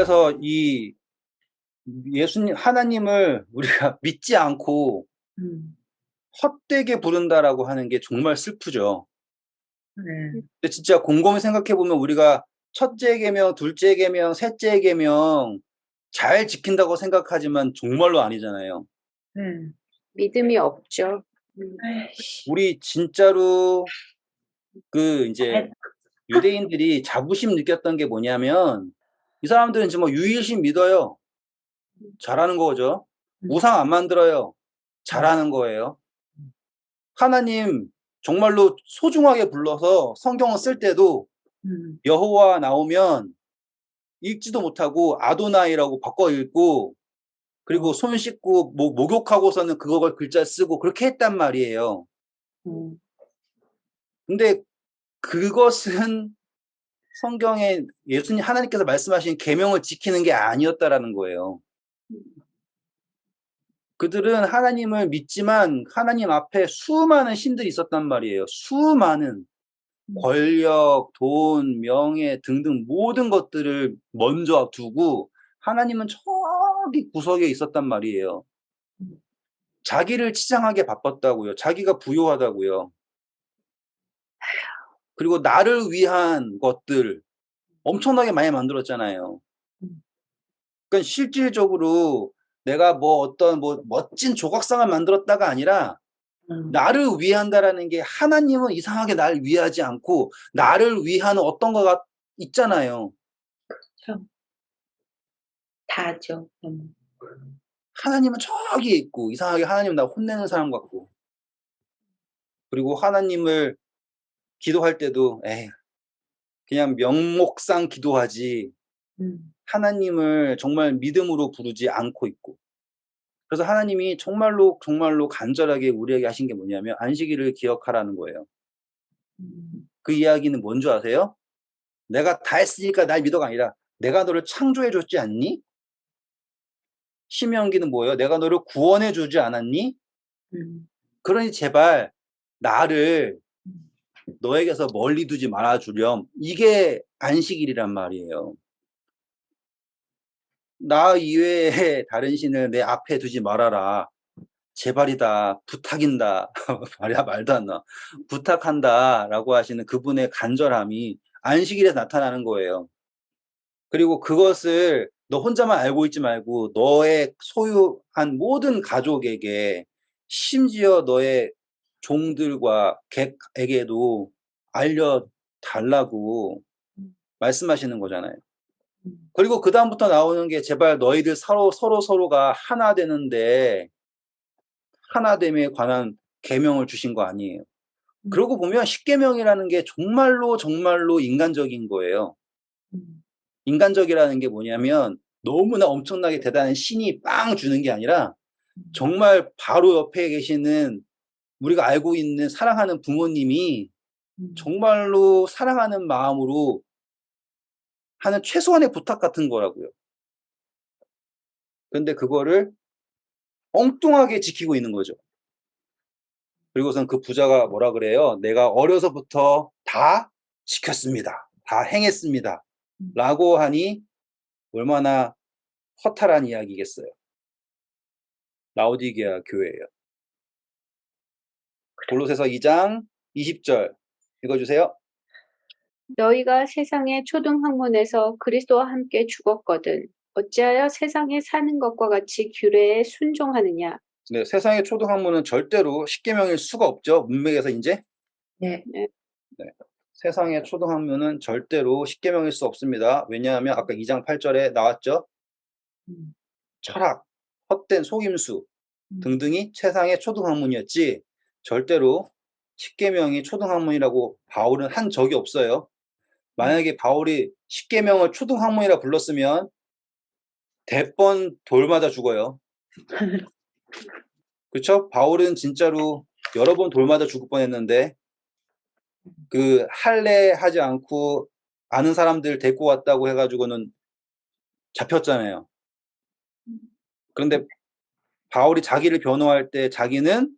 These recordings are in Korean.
그래서 이 예수님, 하나님을 우리가 믿지 않고 음. 헛되게 부른다라고 하는 게 정말 슬프죠. 네. 근데 진짜 곰곰이 생각해 보면 우리가 첫째 계명, 둘째 계명, 셋째 계명 잘 지킨다고 생각하지만 정말로 아니잖아요. 네. 믿음이 없죠. 아이씨. 우리 진짜로 그 이제 잘 유대인들이 자부심 느꼈던 게 뭐냐면 이 사람들은 이제 뭐 유일신 믿어요. 잘하는 거죠. 우상 안 만들어요. 잘하는 거예요. 하나님 정말로 소중하게 불러서 성경을 쓸 때도 여호와 나오면 읽지도 못하고 아도나이라고 바꿔 읽고 그리고 손 씻고 목욕하고서는 그걸 글자 쓰고 그렇게 했단 말이에요. 근데 그것은 성경에 예수님 하나님께서 말씀하신 계명을 지키는 게 아니었다라는 거예요. 그들은 하나님을 믿지만 하나님 앞에 수많은 신들이 있었단 말이에요. 수많은 권력, 돈, 명예 등등 모든 것들을 먼저 두고 하나님은 저기 구석에 있었단 말이에요. 자기를 치장하게 바빴다고요. 자기가 부요하다고요. 그리고 나를 위한 것들 엄청나게 많이 만들었잖아요. 그러니까 실질적으로 내가 어떤 멋진 조각상을 만들었다가 아니라 나를 위한다라는 게 하나님은 이상하게 나를 위하지 않고 나를 위한 어떤 거가 있잖아요. 그렇죠. 다죠. 하나님은 저기 있고 이상하게 하나님은 나 혼내는 사람 같고 그리고 하나님을 기도할 때도 그냥 명목상 기도하지 하나님을 정말 믿음으로 부르지 않고 있고 그래서 하나님이 정말로 정말로 간절하게 우리에게 하신 게 뭐냐면 안식일을 기억하라는 거예요. 그 이야기는 뭔 줄 아세요? 내가 다 했으니까 날 믿어가 아니라 내가 너를 창조해 줬지 않니? 신명기는 뭐예요? 내가 너를 구원해 주지 않았니? 그러니 제발 나를 너에게서 멀리 두지 말아 주렴. 이게 안식일이란 말이에요. 나 이외에 다른 신을 내 앞에 두지 말아라. 제발이다. 부탁인다. 말도 안 나와. 부탁한다라고 하시는 그분의 간절함이 안식일에 나타나는 거예요. 그리고 그것을 너 혼자만 알고 있지 말고 너의 소유한 모든 가족에게 심지어 너의 종들과 객에게도 알려달라고 말씀하시는 거잖아요. 그리고 그다음부터 나오는 게 제발 너희들 서로가 하나 되는데 하나됨에 관한 계명을 주신 거 아니에요. 그러고 보면 십계명이라는 게 정말로 정말로 인간적인 거예요. 인간적이라는 게 뭐냐면 너무나 엄청나게 대단한 신이 빵 주는 게 아니라 정말 바로 옆에 계시는 우리가 알고 있는 사랑하는 부모님이 정말로 사랑하는 마음으로 하는 최소한의 부탁 같은 거라고요. 그런데 그거를 엉뚱하게 지키고 있는 거죠. 그리고선 그 부자가 뭐라 그래요? 내가 어려서부터 다 지켰습니다. 다 행했습니다. 라고 하니 얼마나 허탈한 이야기겠어요. 라오디게아 교회예요. 골로새서 2장 20절 읽어주세요. 너희가 세상의 초등학문에서 그리스도와 함께 죽었거든. 어찌하여 세상에 사는 것과 같이 규례에 순종하느냐. 네, 세상의 초등학문은 절대로 십계명일 수가 없죠. 문맥에서 이제. 네. 네. 세상의 초등학문은 절대로 십계명일 수 없습니다. 왜냐하면 아까 2장 8절에 나왔죠. 철학, 헛된 속임수 등등이 세상의 초등학문이었지 절대로 십계명이 초등학문이라고 바울은 한 적이 없어요. 만약에 바울이 십계명을 초등학문이라 불렀으면 대번 돌 맞아 죽어요. 그렇죠? 바울은 진짜로 여러 번 돌 맞아 죽을 뻔했는데 그 할례하지 않고 아는 사람들 데리고 왔다고 해가지고는 잡혔잖아요. 그런데 바울이 자기를 변호할 때 자기는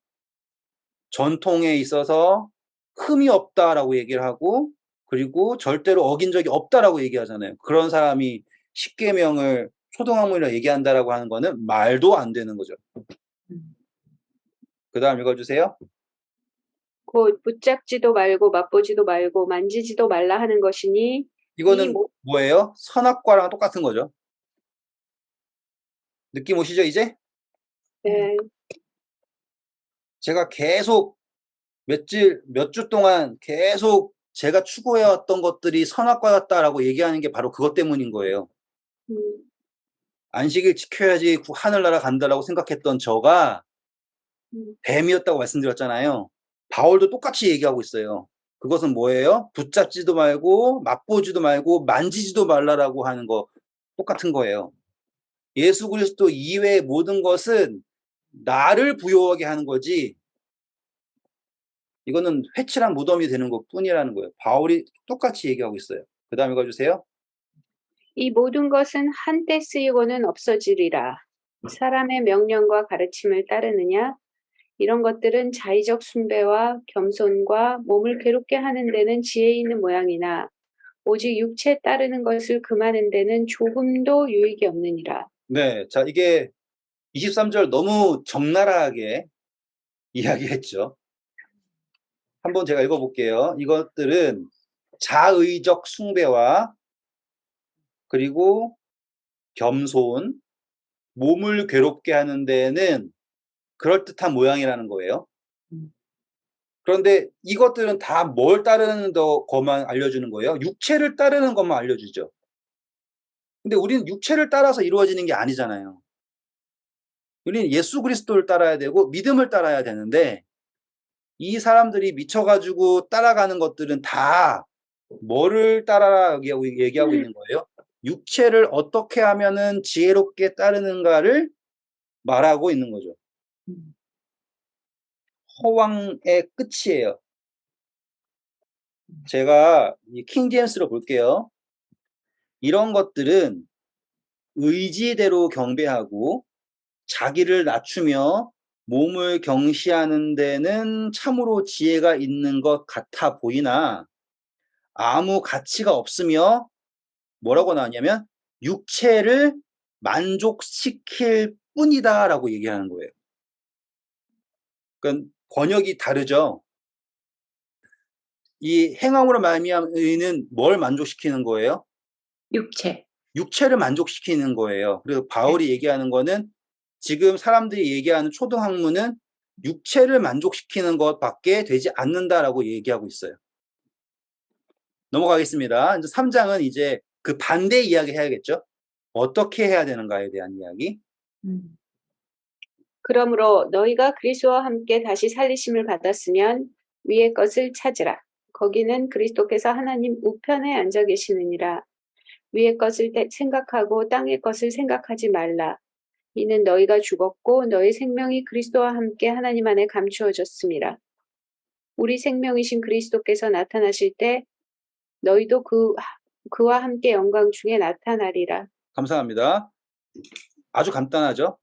전통에 있어서 흠이 없다라고 얘기를 하고 그리고 절대로 어긴 적이 없다라고 얘기하잖아요. 그런 사람이 십계명을 초등학문이라 얘기한다라고 하는 거는 말도 안 되는 거죠. 그 다음 읽어주세요. 곧 붙잡지도 말고 맛보지도 말고 만지지도 말라 하는 것이니 이거는 뭐예요? 선악과랑 똑같은 거죠. 느낌 오시죠, 이제? 네, 제가 계속 몇 주 동안 계속 제가 추구해왔던 것들이 선악과였다라고 얘기하는 게 바로 그것 때문인 거예요. 음, 안식일 지켜야지 하늘나라 간다라고 생각했던 저가 뱀이었다고 말씀드렸잖아요. 바울도 똑같이 얘기하고 있어요. 그것은 뭐예요? 붙잡지도 말고 맛보지도 말고 만지지도 말라라고 하는 거 똑같은 거예요. 예수 그리스도 이외의 모든 것은 나를 부여하게 하는 거지 이거는 회칠한 무덤이 되는 것 뿐이라는 거예요. 바울이 똑같이 얘기하고 있어요. 그 다음 읽어주세요. 이 모든 것은 한때 쓰이고는 없어지리라. 사람의 명령과 가르침을 따르느냐? 이런 것들은 자의적 숭배와 겸손과 몸을 괴롭게 하는 데는 지혜 있는 모양이나 오직 육체에 따르는 것을 금하는 데는 조금도 유익이 없느니라. 네, 자 이게 23절 너무 적나라하게 이야기했죠. 한번 제가 읽어볼게요. 이것들은 자의적 숭배와 그리고 겸손, 몸을 괴롭게 하는 데는 그럴듯한 모양이라는 거예요. 그런데 이것들은 다 뭘 따르는 것만 알려주는 거예요. 육체를 따르는 것만 알려주죠. 근데 우리는 육체를 따라서 이루어지는 게 아니잖아요. 우리는 예수 그리스도를 따라야 되고 믿음을 따라야 되는데 이 사람들이 미쳐가지고 따라가는 것들은 다 뭐를 따라라 얘기하고 있는 거예요? 육체를 어떻게 하면은 지혜롭게 따르는가를 말하고 있는 거죠. 허황의 끝이에요. 제가 이 킹제임스로 볼게요. 이런 것들은 의지대로 경배하고 자기를 낮추며 몸을 경시하는 데는 참으로 지혜가 있는 것 같아 보이나 아무 가치가 없으며 뭐라고 나왔냐면 육체를 만족시킬 뿐이다라고 얘기하는 거예요. 그러니까 번역이 다르죠. 이 행함으로 말미암은 의는 뭘 만족시키는 거예요? 육체. 육체를 만족시키는 거예요. 그래서 바울이 얘기하는 거는 지금 사람들이 얘기하는 초등학문은 육체를 만족시키는 것밖에 되지 않는다라고 얘기하고 있어요. 넘어가겠습니다. 이제 3장은 이제 그 반대 이야기 해야겠죠? 어떻게 해야 되는가에 대한 이야기. 그러므로 너희가 그리스도와 함께 다시 살리심을 받았으면 위의 것을 찾으라. 거기는 그리스도께서 하나님 우편에 앉아 계시느니라. 위의 것을 생각하고 땅의 것을 생각하지 말라. 이는 너희가 죽었고 너희 생명이 그리스도와 함께 하나님 안에 감추어졌습니다. 우리 생명이신 그리스도께서 나타나실 때 너희도 그와 함께 영광 중에 나타나리라. 감사합니다. 아주 간단하죠?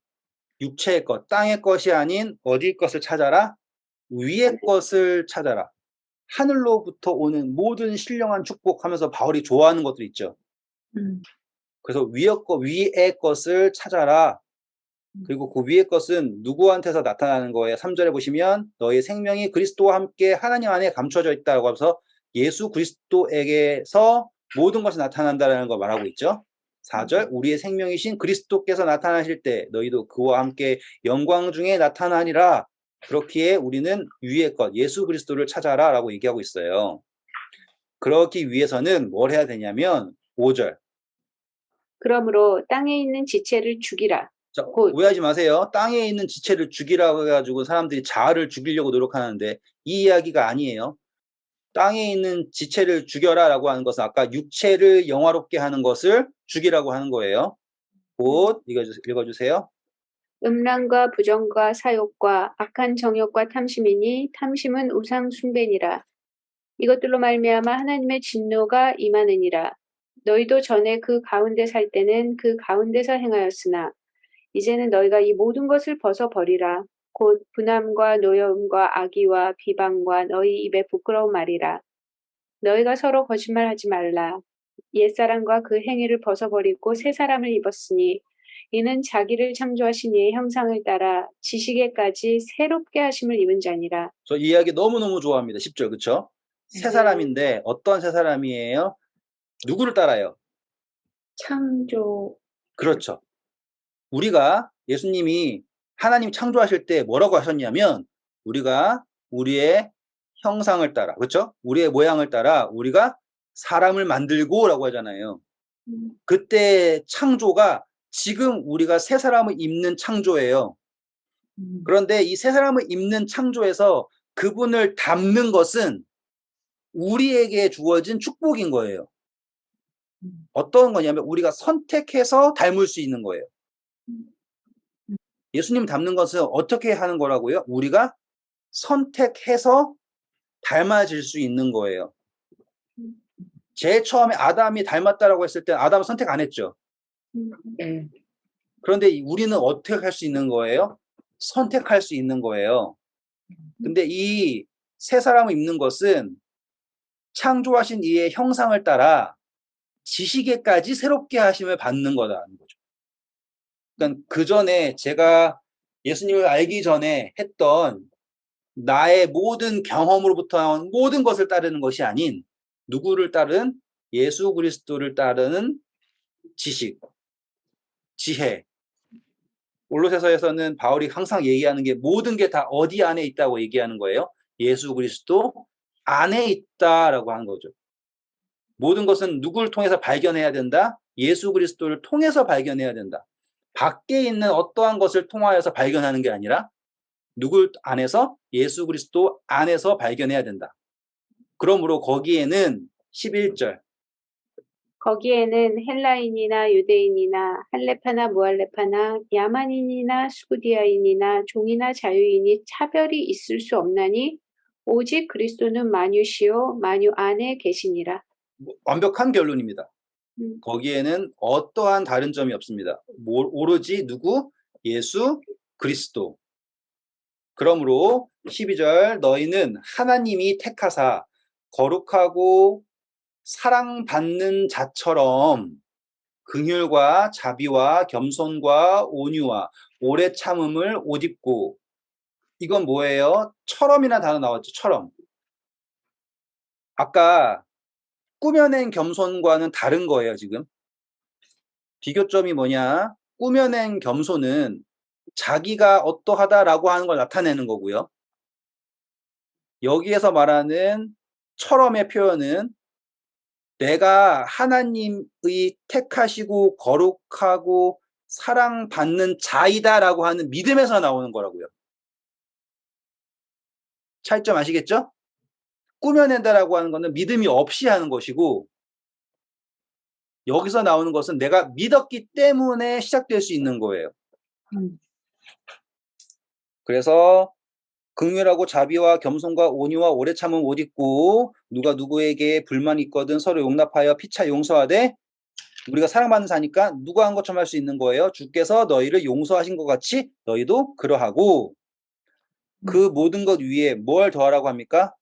육체의 것, 땅의 것이 아닌 어디의 것을 찾아라? 위의 것을 찾아라. 하늘로부터 오는 모든 신령한 축복하면서 바울이 좋아하는 것들 있죠. 그래서 위의 것을 찾아라. 그리고 그 위의 것은 누구한테서 나타나는 거예요? 3절에 보시면 너희 생명이 그리스도와 함께 하나님 안에 감춰져 있다고 하면서 예수 그리스도에게서 모든 것이 나타난다는 걸 말하고 있죠. 4절 우리의 생명이신 그리스도께서 나타나실 때 너희도 그와 함께 영광 중에 나타나니라. 그렇기에 우리는 위의 것 예수 그리스도를 찾아라 라고 얘기하고 있어요. 그러기 위해서는 뭘 해야 되냐면 5절 그러므로 땅에 있는 지체를 죽이라. 자, 곧 오해하지 마세요. 땅에 있는 지체를 죽이라고 해가지고 사람들이 자아를 죽이려고 노력하는데 이 이야기가 아니에요. 땅에 있는 지체를 죽여라라고 하는 것은 아까 육체를 영화롭게 하는 것을 죽이라고 하는 거예요. 곧 읽어주세요. 음란과 부정과 사욕과 악한 정욕과 탐심이니 탐심은 우상 숭배니라. 이것들로 말미암아 하나님의 진노가 임하느니라. 너희도 전에 그 가운데 살 때는 그 가운데서 행하였으나 이제는 너희가 이 모든 것을 벗어 버리라. 곧 분함과 노여움과 악의와 비방과 너희 입에 부끄러운 말이라. 너희가 서로 거짓말하지 말라. 옛사람과 그 행위를 벗어버리고 새 사람을 입었으니 이는 자기를 창조하신 이의 형상을 따라 지식에까지 새롭게 하심을 입은 자니라. 저 이 이야기 너무너무 좋아합니다. 10절, 그쵸? 새 네. 사람인데 어떤 새 사람이에요? 누구를 따라요? 창조. 그렇죠. 우리가 예수님이 하나님 창조하실 때 뭐라고 하셨냐면 우리가 우리의 형상을 따라, 그렇죠? 우리의 모양을 따라 우리가 사람을 만들고라고 하잖아요. 그때 창조가 지금 우리가 새 사람을 입는 창조예요. 그런데 이 새 사람을 입는 창조에서 그분을 닮는 것은 우리에게 주어진 축복인 거예요. 어떤 거냐면 우리가 선택해서 닮을 수 있는 거예요. 예수님 닮는 것은 어떻게 하는 거라고요? 우리가 선택해서 닮아질 수 있는 거예요. 제일 처음에 아담이 닮았다라고 했을 때 아담은 선택 안 했죠. 네. 그런데 우리는 어떻게 할 수 있는 거예요? 선택할 수 있는 거예요. 근데 이 새 사람을 입는 것은 창조하신 이의 형상을 따라 지식에까지 새롭게 하심을 받는 거다는 거죠. 그러니까 그 전에 제가 예수님을 알기 전에 했던 나의 모든 경험으로부터 나온 모든 것을 따르는 것이 아닌 누구를 따른 예수 그리스도를 따르는 지식, 지혜. 골로새서에서는 바울이 항상 얘기하는 게 모든 게 다 어디 안에 있다고 얘기하는 거예요? 예수 그리스도 안에 있다라고 하는 거죠. 모든 것은 누구를 통해서 발견해야 된다? 예수 그리스도를 통해서 발견해야 된다. 밖에 있는 어떠한 것을 통하여서 발견하는 게 아니라 누구 안에서? 예수 그리스도 안에서 발견해야 된다. 그러므로 거기에는 11절 거기에는 헬라인이나 유대인이나 할레파나 무할레파나 야만인이나 수구디아인이나 종이나 자유인이 차별이 있을 수 없나니 오직 그리스도는 만유시요 만유 안에 계시니라. 완벽한 결론입니다. 음. 거기에는 어떠한 다른 점이 없습니다. 오로지 누구? 예수 그리스도. 그러므로 12절 너희는 하나님이 택하사 거룩하고 사랑받는 자처럼 긍휼과 자비와 겸손과 온유와 오래 참음을 옷 입고 이건 뭐예요? 처럼이라는 단어 나왔죠. 처럼. 아까 꾸며낸 겸손과는 다른 거예요, 지금. 비교점이 뭐냐? 꾸며낸 겸손은 자기가 어떠하다라고 하는 걸 나타내는 거고요. 여기에서 말하는 처럼의 표현은 내가 하나님의 택하시고 거룩하고 사랑받는 자이다라고 하는 믿음에서 나오는 거라고요. 차이점 아시겠죠? 꾸며낸다라고 하는 것은 믿음이 없이 하는 것이고 여기서 나오는 것은 내가 믿었기 때문에 시작될 수 있는 거예요. 그래서 긍휼하고 자비와 겸손과 온유와 오래 참음 옷 입고 누가 누구에게 불만이 있거든 서로 용납하여 피차 용서하되 우리가 사랑받는 자니까 누가 한 것처럼 할 수 있는 거예요. 주께서 너희를 용서하신 것 같이 너희도 그러하고 그 모든 것 위에 뭘 더하라고 합니까?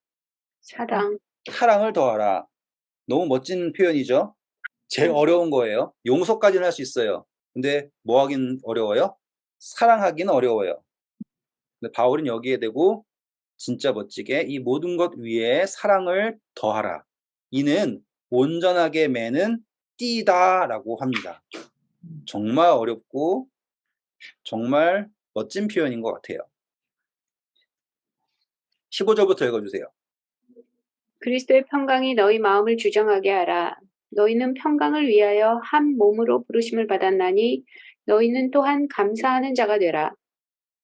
사랑. 사랑을 더하라. 너무 멋진 표현이죠. 제일 어려운 거예요. 용서까지는 할 수 있어요. 근데 뭐 하긴 어려워요? 사랑하기는 어려워요. 근데 바울은 여기에 대고 진짜 멋지게 이 모든 것 위에 사랑을 더하라. 이는 온전하게 매는 띠다라고 합니다. 정말 어렵고 정말 멋진 표현인 것 같아요. 15절부터 읽어주세요. 그리스도의 평강이 너희 마음을 주정하게 하라. 너희는 평강을 위하여 한 몸으로 부르심을 받았나니 너희는 또한 감사하는 자가 되라.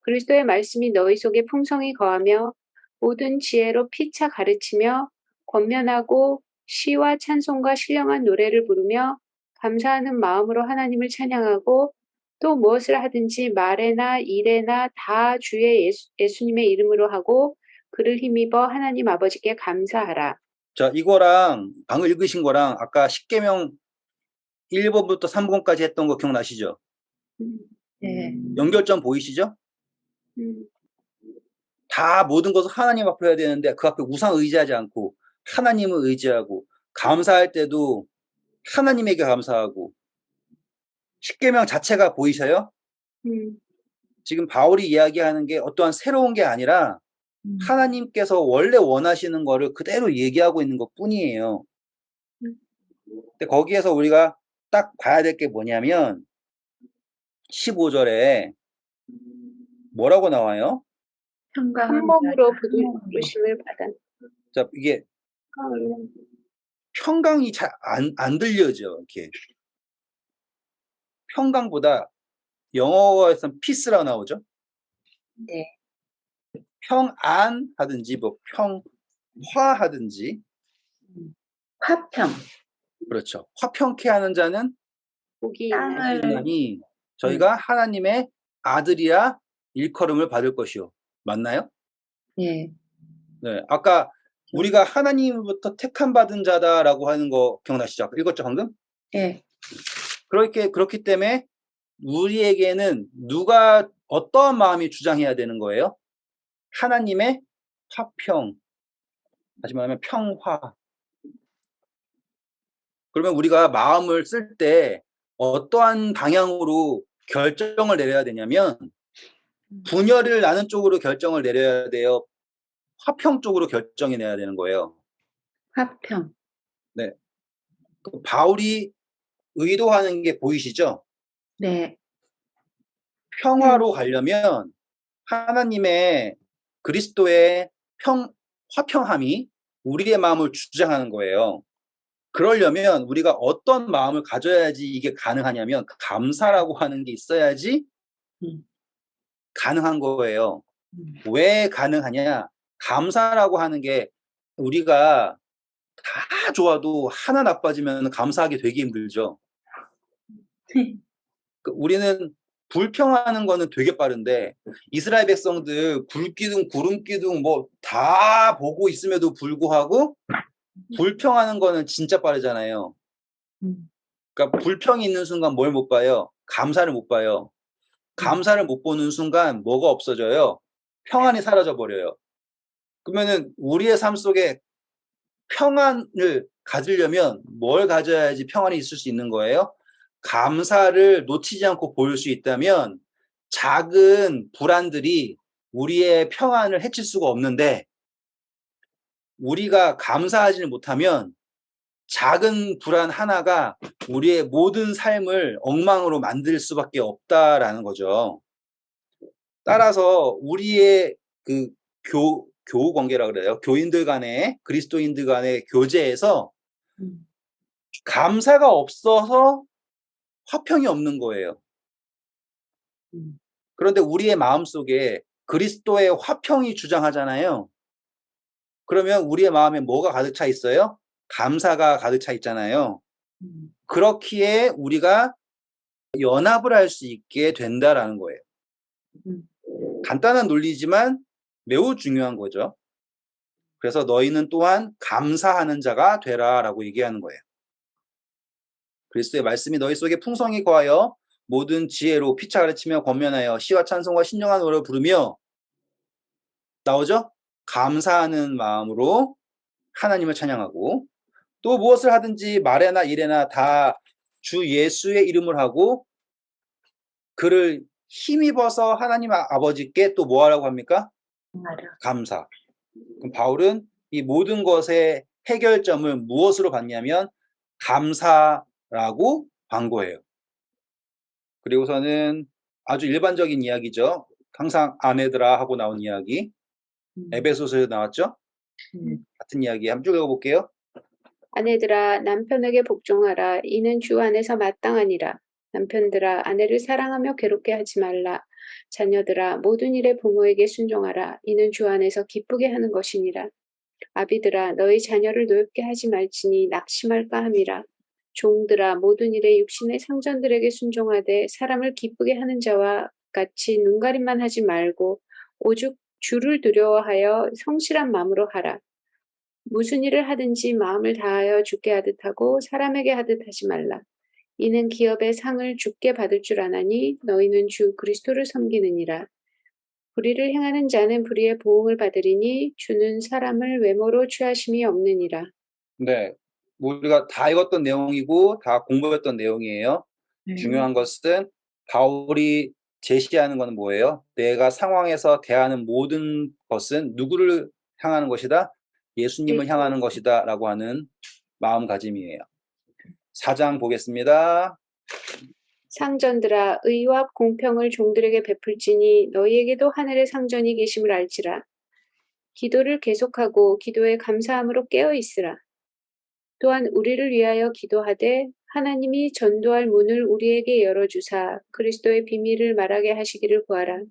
그리스도의 말씀이 너희 속에 풍성히 거하며 모든 지혜로 피차 가르치며 권면하고 시와 찬송과 신령한 노래를 부르며 감사하는 마음으로 하나님을 찬양하고 또 무엇을 하든지 말에나 일에나 다 주의 예수님의 이름으로 하고 그를 힘입어 하나님 아버지께 감사하라. 자, 이거랑 방금 읽으신 거랑 아까 십계명 1번부터 3번까지 했던 거 기억나시죠? 네. 연결점 보이시죠? 음. 다 모든 것을 하나님 앞으로 해야 되는데 그 앞에 우상 의지하지 않고 하나님을 의지하고 감사할 때도 하나님에게 감사하고. 십계명 자체가 보이셔요? 지금 바울이 이야기하는 게 어떠한 새로운 게 아니라 하나님께서 원래 원하시는 거를 그대로 얘기하고 있는 것뿐이에요. 근데 거기에서 우리가 딱 봐야 될 게 뭐냐면 15절에 뭐라고 나와요? 한 평강한 몸으로 자가 한 몸으로. 부르심을 받아. 자, 이게 평강이 잘 안 들려져. 이렇게 평강보다 영어에서는 peace라고 나오죠. 네. 평안 하든지 뭐 평화 하든지. 화평. 그렇죠. 화평케 하는 자는 복이 땅을 있나니 있나니 저희가 하나님의 아들이야 일컬음을 받을 것이요. 맞나요? 예. 네. 아까 우리가 하나님으로부터 택함 받은 자다라고 하는 거 기억나시죠? 읽었죠, 방금? 예. 그렇기 때문에 우리에게는 누가 어떠한 마음이 주장해야 되는 거예요? 하나님의 화평, 다시 말하면 평화. 그러면 우리가 마음을 쓸 때 어떠한 방향으로 결정을 내려야 되냐면 분열을 나는 쪽으로 결정을 내려야 돼요. 화평 쪽으로 결정이 내야 되는 거예요. 화평. 네. 바울이 의도하는 게 보이시죠? 네. 평화로 가려면 하나님의 그리스도의 화평함이 우리의 마음을 주장하는 거예요. 그러려면 우리가 어떤 마음을 가져야지 이게 가능하냐면 감사라고 하는 게 있어야지 음. 가능한 거예요. 왜 가능하냐? 감사라고 하는 게 우리가 다 좋아도 하나 나빠지면 감사하게 되게 힘들죠. 우리는 불평하는 거는 되게 빠른데 이스라엘 백성들 불기둥 구름기둥 뭐 다 보고 있음에도 불구하고 불평하는 거는 진짜 빠르잖아요. 그러니까 불평이 있는 순간 뭘 못 봐요? 감사를 못 봐요. 감사를 못 보는 순간 뭐가 없어져요? 평안이 사라져 버려요. 그러면은 우리의 삶 속에 평안을 가지려면 뭘 가져야지 평안이 있을 수 있는 거예요? 감사를 놓치지 않고 보일 수 있다면 작은 불안들이 우리의 평안을 해칠 수가 없는데 우리가 감사하지는 못하면 작은 불안 하나가 우리의 모든 삶을 엉망으로 만들 수밖에 없다라는 거죠. 따라서 우리의 그 교우 관계라 그래요. 교인들 간의 그리스도인들 간의 교제에서 감사가 없어서 화평이 없는 거예요. 그런데 우리의 마음속에 그리스도의 화평이 주장하잖아요. 그러면 우리의 마음에 뭐가 가득 차 있어요? 감사가 가득 차 있잖아요. 그렇기에 우리가 연합을 할 수 있게 된다라는 거예요. 간단한 논리지만 매우 중요한 거죠. 그래서 너희는 또한 감사하는 자가 되라라고 얘기하는 거예요. 그리스도의 말씀이 너희 속에 풍성히 거하여 모든 지혜로 피차 가르치며 권면하여 시와 찬송과 신령한 노래를 부르며 나오죠? 감사하는 마음으로 하나님을 찬양하고 또 무엇을 하든지 말에나 일에나 다 주 예수의 이름을 하고 그를 힘입어서 하나님 아버지께 또 뭐 하라고 합니까? 감사. 그럼 바울은 이 모든 것의 해결점을 무엇으로 봤냐면 감사라고 반 거예요. 그리고서는 아주 일반적인 이야기죠. 항상 아내들아 하고 나온 이야기. 에베소서에 나왔죠? 같은 이야기 한번 쭉 읽어볼게요. 아내들아 남편에게 복종하라. 이는 주 안에서 마땅하니라. 남편들아 아내를 사랑하며 괴롭게 하지 말라. 자녀들아 모든 일에 부모에게 순종하라. 이는 주 안에서 기쁘게 하는 것이니라. 아비들아 너희 자녀를 노엽게 하지 말지니 낙심할까 함이라. 종들아 모든 일에 육신의 상전들에게 순종하되 사람을 기쁘게 하는 자와 같이 눈가림만 하지 말고 오죽 주를 두려워하여 성실한 마음으로 하라. 무슨 일을 하든지 마음을 다하여 주께 하듯 하고 사람에게 하듯 하지 말라. 이는 기업의 상을 주께 받을 줄 아나니 너희는 주 그리스도를 섬기느니라. 불의를 행하는 자는 불의의 보응을 받으리니 주는 사람을 외모로 취하심이 없느니라. 네. 우리가 다 읽었던 내용이고 다 공부했던 내용이에요. 중요한 것은 바울이 제시하는 것은 뭐예요? 내가 상황에서 대하는 모든 것은 누구를 향하는 것이다? 예수님을 향하는 것이다 라고 하는 마음가짐이에요. 4장 보겠습니다. 상전들아 의와 공평을 종들에게 베풀지니 너희에게도 하늘의 상전이 계심을 알지라. 기도를 계속하고 기도에 감사함으로 깨어 있으라. 또한 우리를 위하여 기도하되 하나님이 전도할 문을 우리에게 열어주사 그리스도의 비밀을 말하게 하시기를 구하라.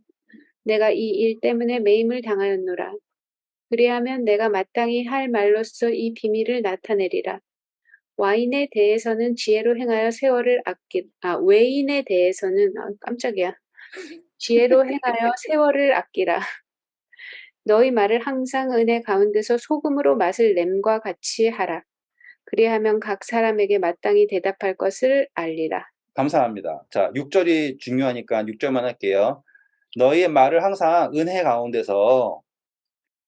내가 이 일 때문에 매임을 당하였노라. 그리하면 내가 마땅히 할 말로써 이 비밀을 나타내리라. 와인에 대해서는 지혜로 행하여 외인에 대해서는 깜짝이야. 지혜로 행하여 세월을 아끼라. 너희 말을 항상 은혜 가운데서 소금으로 맛을 냄과 같이 하라. 그리하면 각 사람에게 마땅히 대답할 것을 알리라. 감사합니다. 자, 6절이 중요하니까 6절만 할게요. 너희의 말을 항상 은혜 가운데서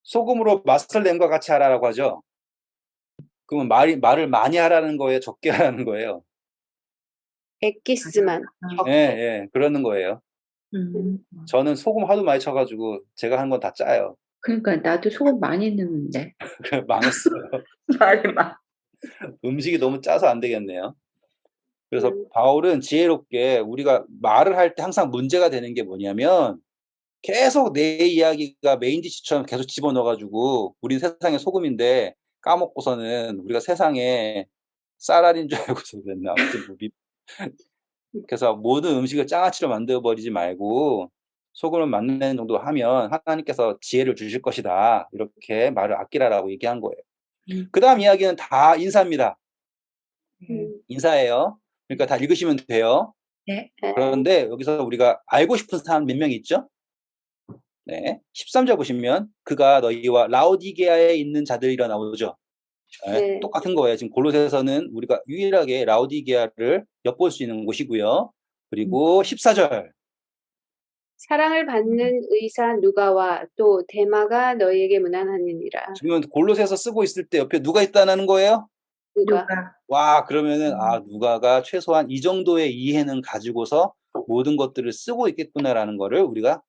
소금으로 맛을 냄과 같이 하라라고 하죠. 그러면 말을 많이 하라는 거예요? 적게 하라는 거예요? 엑기스만. 예, 예, 그러는 거예요. 음. 저는 소금 하도 많이 쳐가지고 제가 한 건 다 짜요. 그러니까 나도 소금 많이 넣는데 망했어요. 말이 막. 음식이 너무 짜서 안 되겠네요. 그래서 바울은 지혜롭게 우리가 말을 할 때 항상 문제가 되는 게 뭐냐면 계속 내 이야기가 메인 디시처럼 계속 집어넣어가지고 우린 세상의 소금인데 까먹고서는 우리가 세상에 쌀알인 줄 알고서 그랬나. 아무튼 뭐 그래서 모든 음식을 장아찌로 만들어버리지 말고 소금을 만드는 정도 하면 하나님께서 지혜를 주실 것이다. 이렇게 말을 아끼라라고 얘기한 거예요. 그 다음 이야기는 다 인사입니다. 인사예요. 그러니까 다 읽으시면 돼요. 네. 그런데 여기서 우리가 알고 싶은 사람 몇 명 있죠? 네. 13절 보시면 그가 너희와 라오디게아에 있는 자들이라 나오죠. 네. 네. 똑같은 거예요. 지금 골로새서는 우리가 유일하게 라오디게아를 엿볼 수 있는 곳이고요. 그리고 14절. 사랑을 받는 의사 누가와 또 데마가 너희에게 문안하느니라. 지금 골로새서 쓰고 있을 때 옆에 누가 있다는 거예요? 누가. 와, 그러면은 누가가 최소한 이 정도의 이해는 가지고서 모든 것들을 쓰고 있겠구나라는 거를 우리가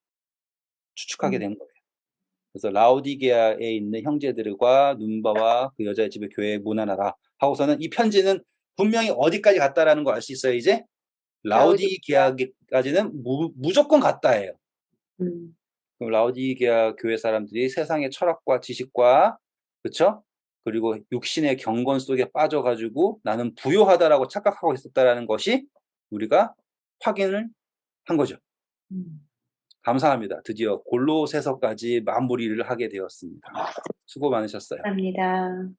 추측하게 된 거예요. 그래서 라오디게아에 있는 형제들과 눈바와 그 여자의 집에 교회에 문안하라 하고서는 이 편지는 분명히 어디까지 갔다라는 걸 알 수 있어요. 이제 라오디게아까지는 무조건 갔다예요. 그럼 라오디게아 교회 사람들이 세상의 철학과 지식과 그렇죠? 그리고 육신의 경건 속에 빠져가지고 나는 부요하다라고 착각하고 있었다라는 것이 우리가 확인을 한 거죠. 감사합니다. 드디어 골로새서까지 마무리를 하게 되었습니다. 수고 많으셨어요. 감사합니다.